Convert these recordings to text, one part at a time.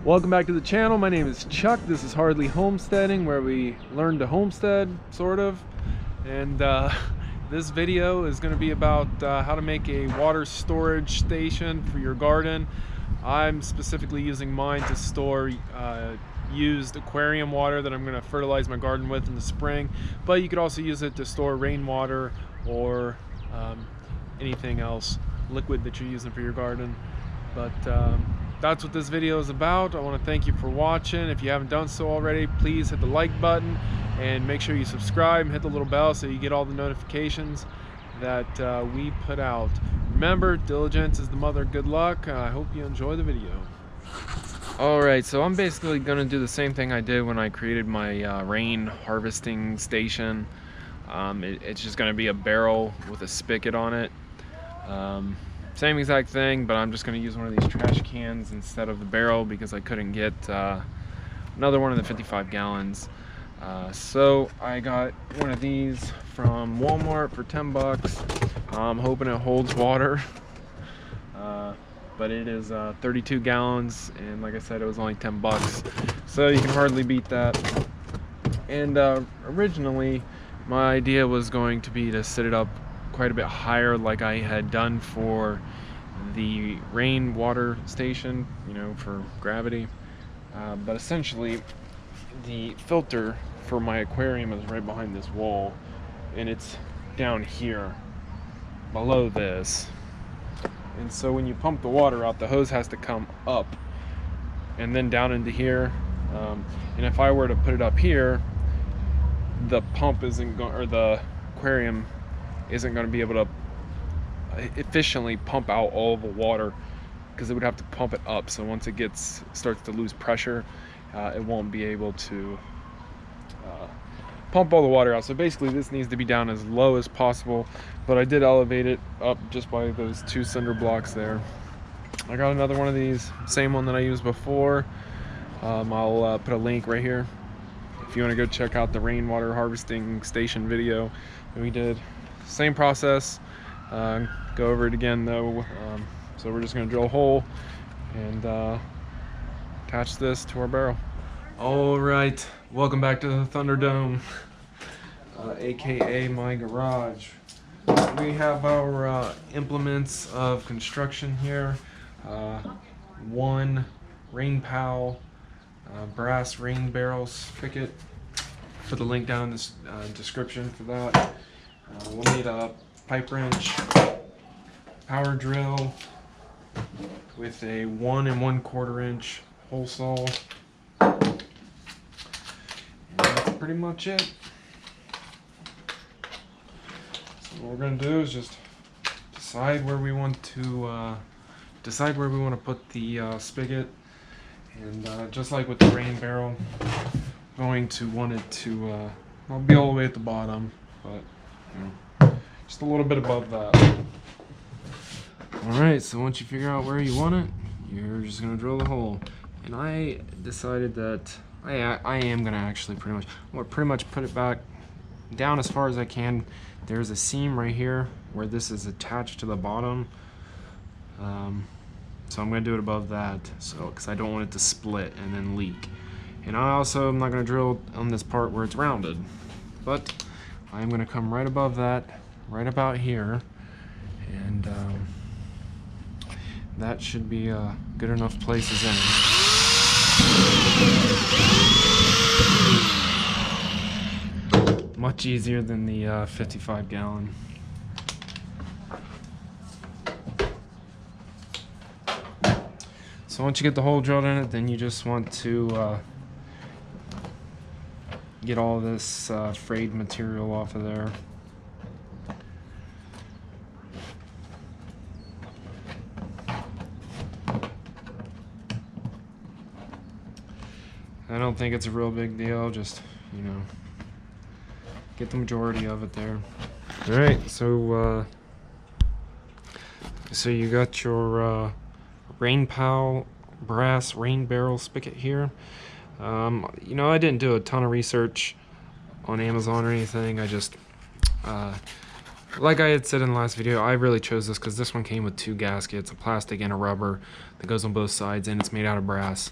Welcome back to the channel. My name is Chuck. This is Hardly Homesteading, where we learn to homestead, sort of. And this video is going to be about how to make a water storage station for your garden. I'm specifically using mine to store used aquarium water that I'm going to fertilize my garden with in the spring. But you could also use it to store rainwater or anything else, liquid that you're using for your garden. But that's what this video is about. I want to thank you for watching. If you haven't done so already, please hit the like button and make sure you subscribe and hit the little bell so you get all the notifications that we put out. Remember, diligence is the mother of good luck. I hope you enjoy the video. Alright, so I'm basically going to do the same thing I did when I created my rain harvesting station. It's just going to be a barrel with a spigot on it. Same exact thing, but I'm just going to use one of these trash cans instead of the barrel because I couldn't get another one of the 55 gallons. So I got one of these from Walmart for 10 bucks. I'm hoping it holds water. But it is 32 gallons, and like I said, it was only 10 bucks. So you can hardly beat that. And originally, my idea was going to be to set it up quite a bit higher like I had done for the rainwater station, you know, for gravity. But essentially the filter for my aquarium is right behind this wall, and it's down here below this. And so when you pump the water out, the hose has to come up and then down into here. And if I were to put it up here, the pump isn't going, or the aquarium isn't going to be able to efficiently pump out all the water because it would have to pump it up. So once it starts to lose pressure, it won't be able to pump all the water out. So basically this needs to be down as low as possible, but I did elevate it up just by those two cinder blocks there. I got another one of these, same one that I used before. I'll put a link right here if you want to go check out the rainwater harvesting station video that we did. Same process. Go over it again though. So we're just going to drill a hole and attach this to our barrel. Alright, welcome back to the Thunderdome, aka my garage. We have our implements of construction here. One rain pal, brass rain barrel spigot. Put the link down in the description for that. We'll need a pipe wrench, power drill with a 1 1/4 inch hole saw. And that's pretty much it. So what we're going to do is just decide where we want to put the spigot, and just like with the rain barrel, I'm going to want it to I'll be all the way at the bottom, but just a little bit above that. Alright, so once you figure out where you want it, you're just going to drill the hole. And I decided that I am going to actually pretty much put it back down as far as I can. There's a seam right here where this is attached to the bottom. So I'm going to do it above that, because I don't want it to split and then leak. And I also am not going to drill on this part where it's rounded. But I'm going to come right above that, right about here, and that should be a good enough place as any. Much easier than the 55 gallon. So once you get the hole drilled in it, then you just want to get all this frayed material off of there. I don't think it's a real big deal, just, you know, get the majority of it there. Alright, so you got your Rain Pal brass rain barrel spigot here. You know, I didn't do a ton of research on Amazon or anything. I just like I had said in the last video, I really chose this because this one came with two gaskets, a plastic and a rubber that goes on both sides, and it's made out of brass.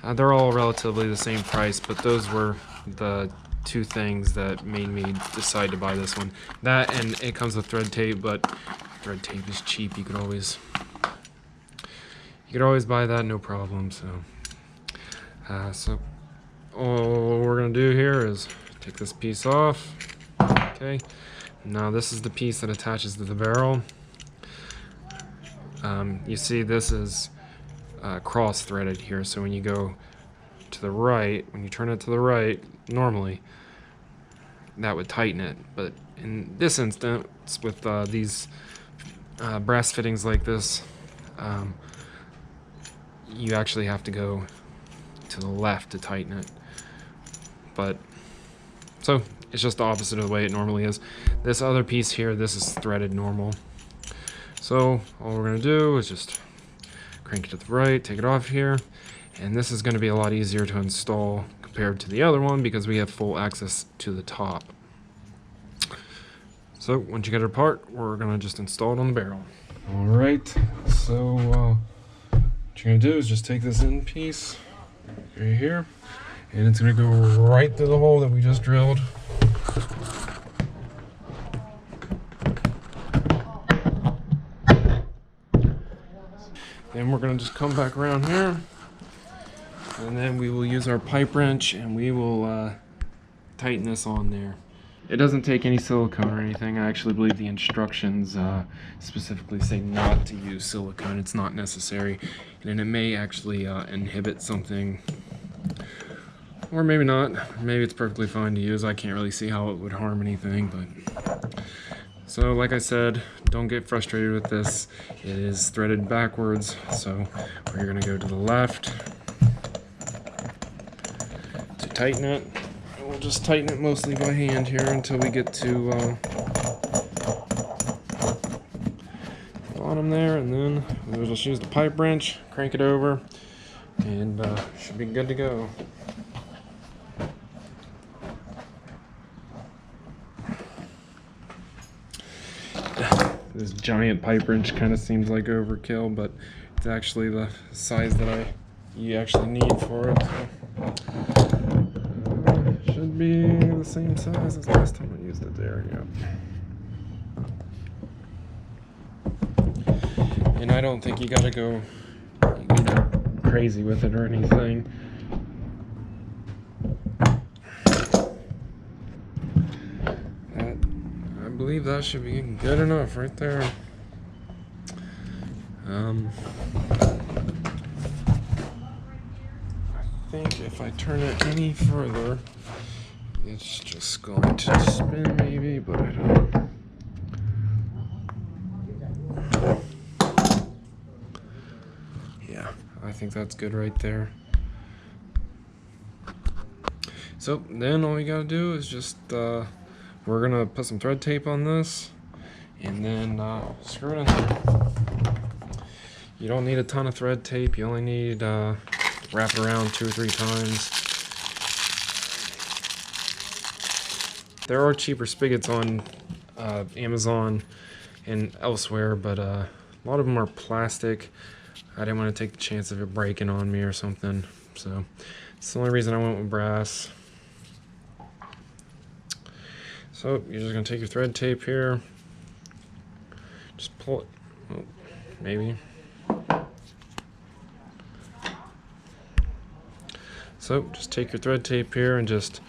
They're all relatively the same price, but those were the two things that made me decide to buy this one. That, and it comes with thread tape, but thread tape is cheap. You could always buy that, no problem. So all we're gonna do here is take this piece off. Okay, now this is the piece that attaches to the barrel. You see this is cross-threaded here, so when you go to the right, when you turn it to the right, normally that would tighten it, but in this instance, with these brass fittings like this, you actually have to go to the left to tighten it. But so it's just the opposite of the way it normally is. This other piece here, this is threaded normal. So all we're gonna do is just crank it to the right, take it off here, and this is going to be a lot easier to install compared to the other one because we have full access to the top. So once you get it apart, we're going to just install it on the barrel. Alright, so what you're going to do is just take this end piece right here, and it's going to go right through the hole that we just drilled. Then we're going to just come back around here, and then we will use our pipe wrench and we will tighten this on there. It doesn't take any silicone or anything. I actually believe the instructions specifically say not to use silicone. It's not necessary, and it may actually inhibit something, or maybe not. Maybe it's perfectly fine to use. I can't really see how it would harm anything, but so like I said, don't get frustrated with this. It is threaded backwards, so we're going to go to the left to tighten it. And we'll just tighten it mostly by hand here until we get to the bottom there, and then we'll just use the pipe wrench, crank it over, and should be good to go. This giant pipe wrench kind of seems like overkill, but it's actually the size that you actually need for it. So, should be the same size as last time I used it there. Yeah. And I don't think you gotta go crazy with it or anything. I believe that should be good enough right there. I think if I turn it any further, it's just going to spin maybe, but I don't. Yeah, I think that's good right there. So then all you gotta do is just we're gonna put some thread tape on this and then screw it in there. You don't need a ton of thread tape. You only need wrap it around 2 or 3 times. There are cheaper spigots on Amazon and elsewhere, but a lot of them are plastic. I didn't want to take the chance of it breaking on me or something, so it's the only reason I went with brass. So you're just going to take your thread tape here, just pull it, oh, maybe. So just take your thread tape here and just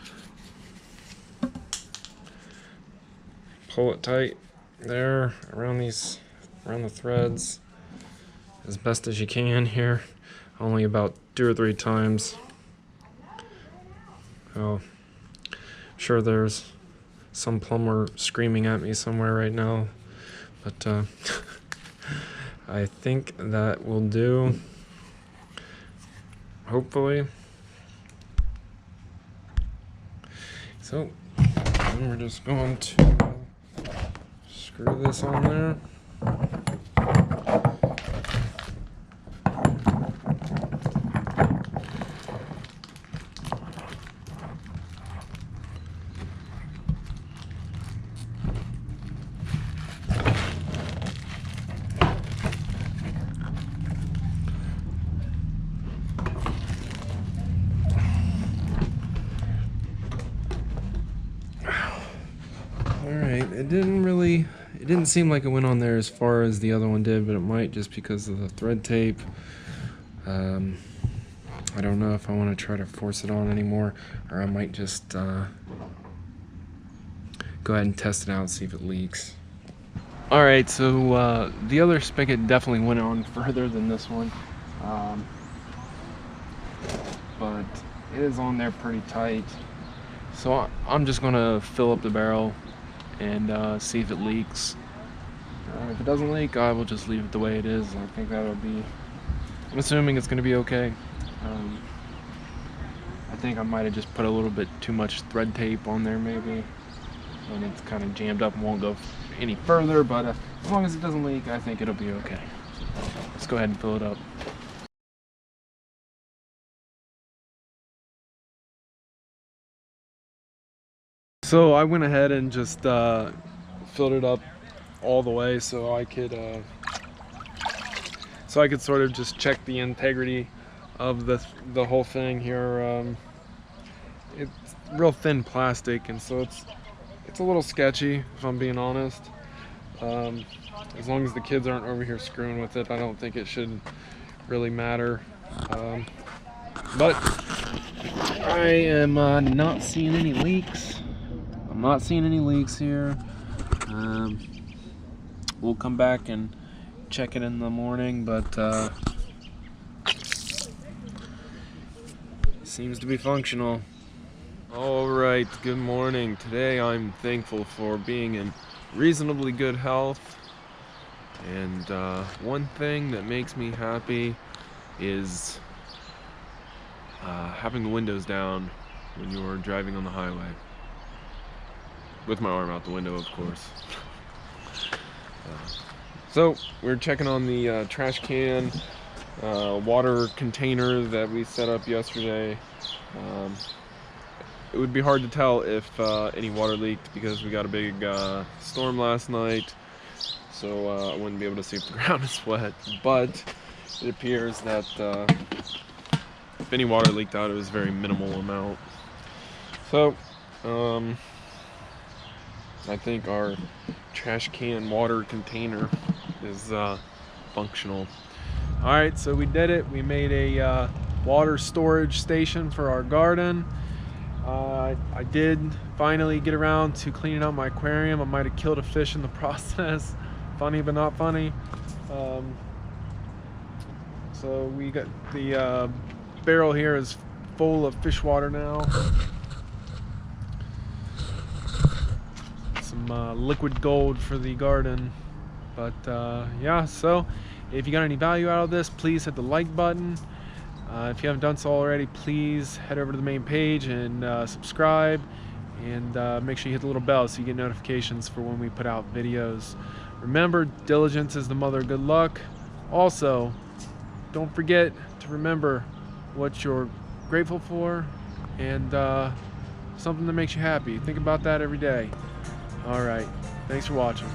pull it tight there around the threads as best as you can here, only about 2 or 3 times. Oh, I'm sure there's some plumber screaming at me somewhere right now, but I think that will do, hopefully. So then we're just going to screw this on there. it didn't seem like it went on there as far as the other one did, but it might just because of the thread tape. I don't know if I want to try to force it on anymore, or I might just go ahead and test it out and see if it leaks. Alright, so the other spigot definitely went on further than this one, but it is on there pretty tight. So I'm just going to fill up the barrel and see if it leaks. If it doesn't leak, I will just leave it the way it is. I think that'll be, I'm assuming it's going to be okay. I think I might have just put a little bit too much thread tape on there maybe, and it's kind of jammed up and won't go any further, but as long as it doesn't leak, I think it'll be okay. Let's go ahead and fill it up. So I went ahead and just filled it up all the way so I could sort of just check the integrity of the whole thing here. It's real thin plastic, and so it's a little sketchy, if I'm being honest. As long as the kids aren't over here screwing with it, I don't think it should really matter. But I am not seeing any leaks. I'm not seeing any leaks here. We'll come back and check it in the morning, but seems to be functional. Alright, good morning. Today I'm thankful for being in reasonably good health, and one thing that makes me happy is having the windows down when you're driving on the highway. With my arm out the window, of course. So we're checking on the trash can water container that we set up yesterday. It would be hard to tell if any water leaked because we got a big storm last night, so I wouldn't be able to see if the ground is wet, but it appears that if any water leaked out, it was a very minimal amount. So I think our trash can water container is functional. Alright, so we did it. We made a water storage station for our garden. I did finally get around to cleaning out my aquarium. I might have killed a fish in the process. Funny but not funny. So we got the barrel here is full of fish water now. Some liquid gold for the garden. But yeah, so if you got any value out of this, please hit the like button. If you haven't done so already, please head over to the main page and subscribe, and make sure you hit the little bell so you get notifications for when we put out videos. Remember, diligence is the mother of good luck. Also, don't forget to remember what you're grateful for and something that makes you happy. Think about that every day. Alright, thanks for watching.